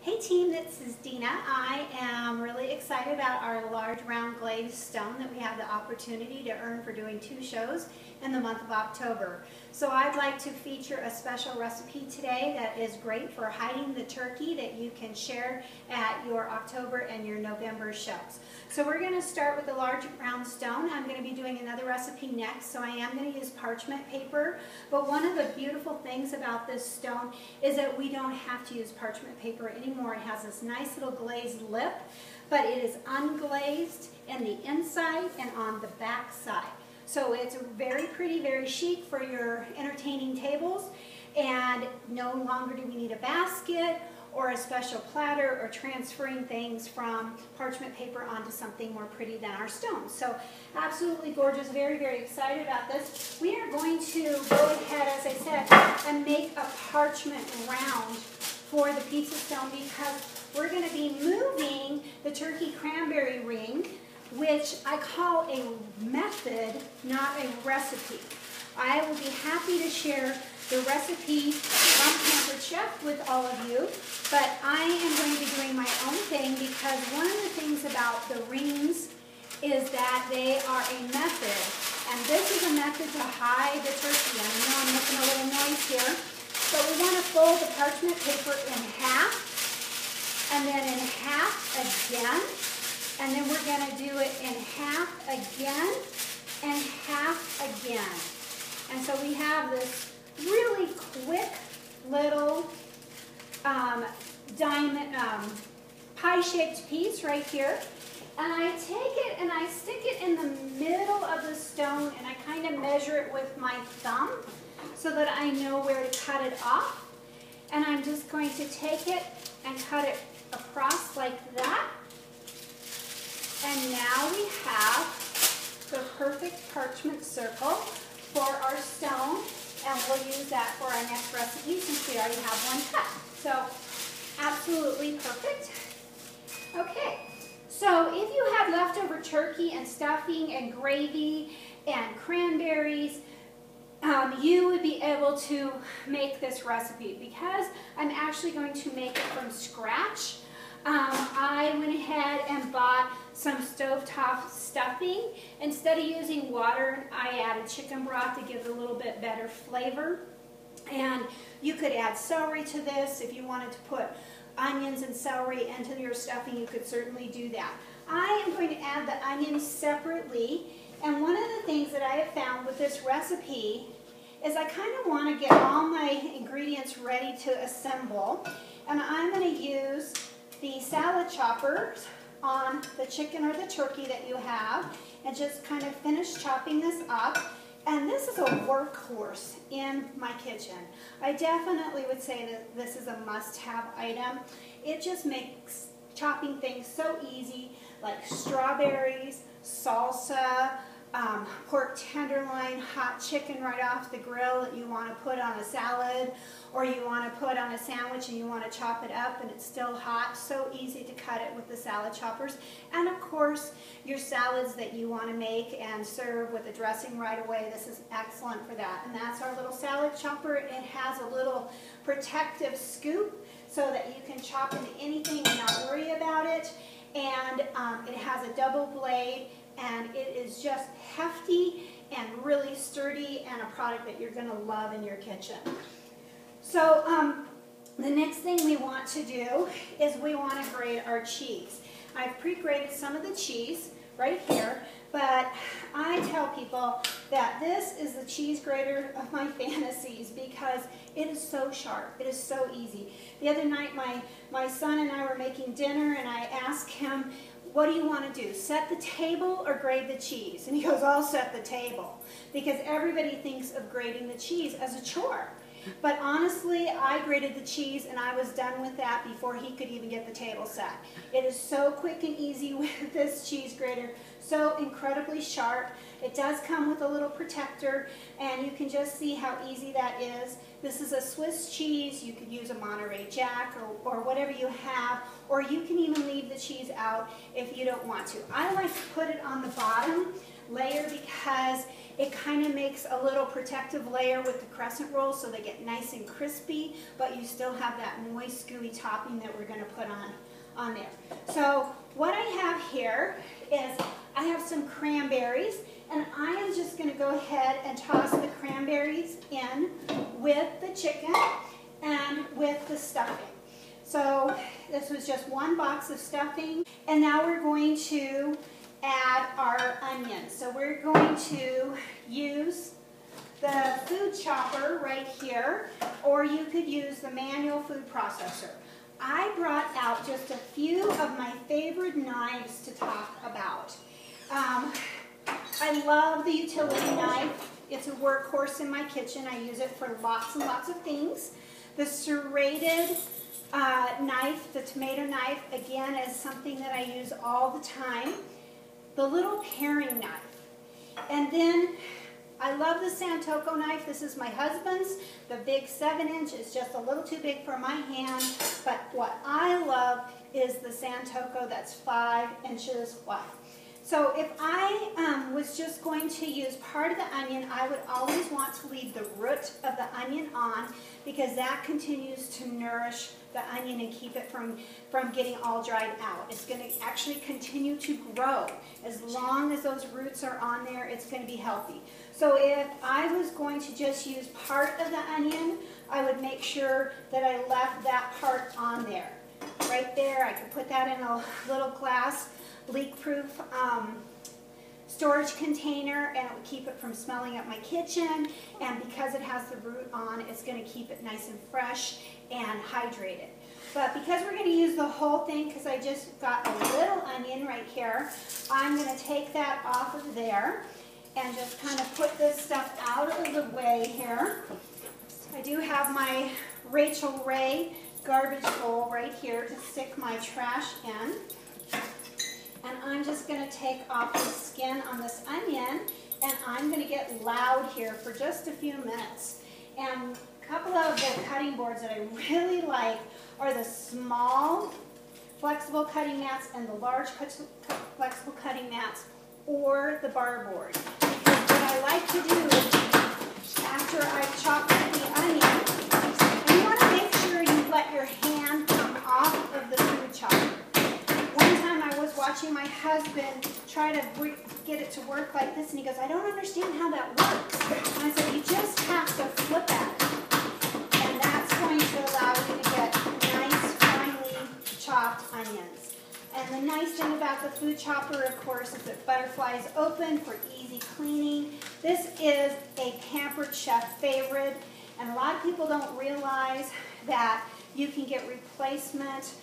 Hey team, this is Dina. I am really excited about our large round glazed stone that we have the opportunity to earn for doing 2 shows in the month of October. So I'd like to feature a special recipe today that is great for hiding the turkey that you can share at your October and your November shows. So we're going to start with the large round stone. I'm going to be doing another recipe next, so I am going to use parchment paper. But one of the beautiful things about this stone is that we don't have to use parchment paper anymore. It has this nice little glazed lip, but it is unglazed in the inside and on the back side. So it's very pretty, very chic for your entertaining tables, and no longer do we need a basket or a special platter or transferring things from parchment paper onto something more pretty than our stones. So absolutely gorgeous, very, very excited about this. We are going to go ahead, as I said, and make a parchment round for the pizza stone because we're going to be moving the turkey cranberry ring, which I call a method, not a recipe. I will be happy to share the recipe from Pampered Chef with all of you, but I am going to be doing my own thing because one of the things about the rings is that they are a method, and this is a method to hide the turkey. I know I'm making a little noise here, but we want to fold the parchment paper in half, and then in half again, and then we're going to do it in half again and half again. And so we have this really quick little diamond pie-shaped piece right here. And I take it and I stick it in the middle of the stone, and I kind of measure it with my thumb so that I know where to cut it off. And I'm just going to take it and cut it across like that. And now we have the perfect parchment circle for our stone, and we'll use that for our next recipe since we already have one cut. So absolutely perfect. Okay, so if you had leftover turkey and stuffing and gravy and cranberries, you would be able to make this recipe. Because I'm actually going to make it from scratch, I went ahead and bought some stovetop stuffing. Instead of using water, I added chicken broth to give it a little bit better flavor. And you could add celery to this. If you wanted to put onions and celery into your stuffing, you could certainly do that. I am going to add the onions separately. And one of the things that I have found with this recipe is I kind of want to get all my ingredients ready to assemble. And I'm going to use the salad choppers on the chicken or the turkey that you have and just kind of finish chopping this up. And this is a workhorse in my kitchen. I definitely would say that this is a must-have item. It just makes chopping things so easy, like strawberries, salsa, pork tenderloin, hot chicken right off the grill that you want to put on a salad, or you want to put on a sandwich and you want to chop it up and it's still hot. So easy to cut it with the salad choppers. And of course, your salads that you want to make and serve with a dressing right away, this is excellent for that. And that's our little salad chopper. It has a little protective scoop so that you can chop into anything and not worry about it. And it has a double blade, and it is just hefty and really sturdy, and a product that you're going to love in your kitchen. So the next thing we want to do is we want to grate our cheese. I've pre-grated some of the cheese right here, but I tell people that this is the cheese grater of my fantasies because it is so sharp. It is so easy. The other night my son and I were making dinner, and I asked him, what do you want to do, set the table or grate the cheese? And he goes, I'll set the table, because everybody thinks of grating the cheese as a chore. But honestly, I grated the cheese and I was done with that before he could even get the table set. It is so quick and easy with this cheese grater, so incredibly sharp. It does come with a little protector, and you can just see how easy that is. This is a Swiss cheese. You could use a Monterey Jack or whatever you have, or you can even leave the cheese out if you don't want to. I like to put it on the bottom layer because it kind of makes a little protective layer with the crescent rolls so they get nice and crispy, but you still have that moist, gooey topping that we're going to put on there. So what I have here is I have some cranberries, and I am just going to go ahead and toss the cranberries in with the chicken and with the stuffing. So this was just one box of stuffing, and now we're going to add our onions. So we're going to use the food chopper right here, or you could use the manual food processor. I brought out just a few of my favorite knives to talk about. I love the utility knife. It's a workhorse in my kitchen. I use it for lots and lots of things. The serrated knife, the tomato knife, again, is something that I use all the time. The little paring knife. And then I love the Santoku knife. This is my husband's. The big 7-inch is just a little too big for my hand. But what I love is the Santoku that's 5 inches wide. So if I was just going to use part of the onion, I would always want to leave the root of the onion on because that continues to nourish the onion and keep it from getting all dried out. It's going to actually continue to grow. As long as those roots are on there, it's going to be healthy. So if I was going to just use part of the onion, I would make sure that I left that part on there. Right there, I could put that in a little glass leak-proof storage container, and it would keep it from smelling up my kitchen. And because it has the root on, it's going to keep it nice and fresh and hydrated. But because we're going to use the whole thing, because I just got a little onion right here, I'm going to take that off of there and just kind of put this stuff out of the way here. I do have my Rachel Ray garbage bowl right here to stick my trash in. And I'm just going to take off the skin on this onion, and I'm going to get loud here for just a few minutes. And a couple of the cutting boards that I really like are the small flexible cutting mats and the large flexible cutting mats, or the bar board. Because what I like to do is, after I've chopped the onion, and you want to make sure you let your hand come off of the food chopper. Watching my husband try to get it to work like this, and he goes, I don't understand how that works. And I said, you just have to flip at it. And that's going to allow you to get nice, finely chopped onions. And the nice thing about the food chopper, of course, is that butterflies open for easy cleaning. This is a Pampered Chef favorite, and a lot of people don't realize that you can get replacement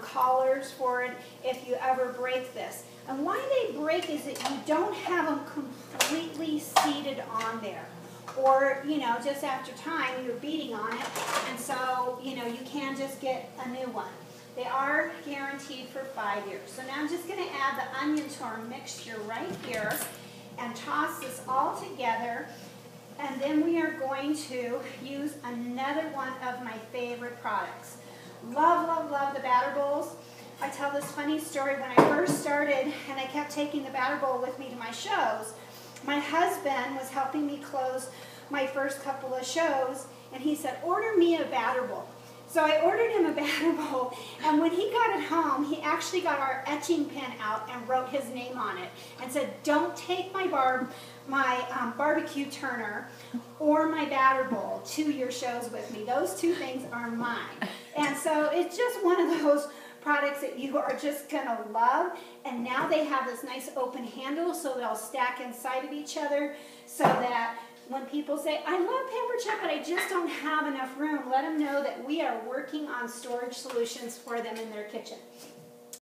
collars for it if you ever break this. And why they break is that you don't have them completely seated on there. Or, you know, just after time you're beating on it, and so, you know, you can just get a new one. They are guaranteed for 5 years. So now I'm just going to add the onion to our mixture right here and toss this all together. And then we are going to use another one of my favorite products. Love, love, love the batter bowls. I tell this funny story. When I first started and I kept taking the batter bowl with me to my shows, my husband was helping me close my first couple of shows, and he said, order me a batter bowl. So I ordered him a batter bowl, and when he got it home, he actually got our etching pen out and wrote his name on it and said, don't take my barbecue turner or my batter bowl to your shows with me. Those two things are mine. And so it's just one of those products that you are just going to love. And now they have this nice open handle, so they'll stack inside of each other, so that when people say, I love Pampered Chef, but I just don't have enough room, let them know that we are working on storage solutions for them in their kitchen.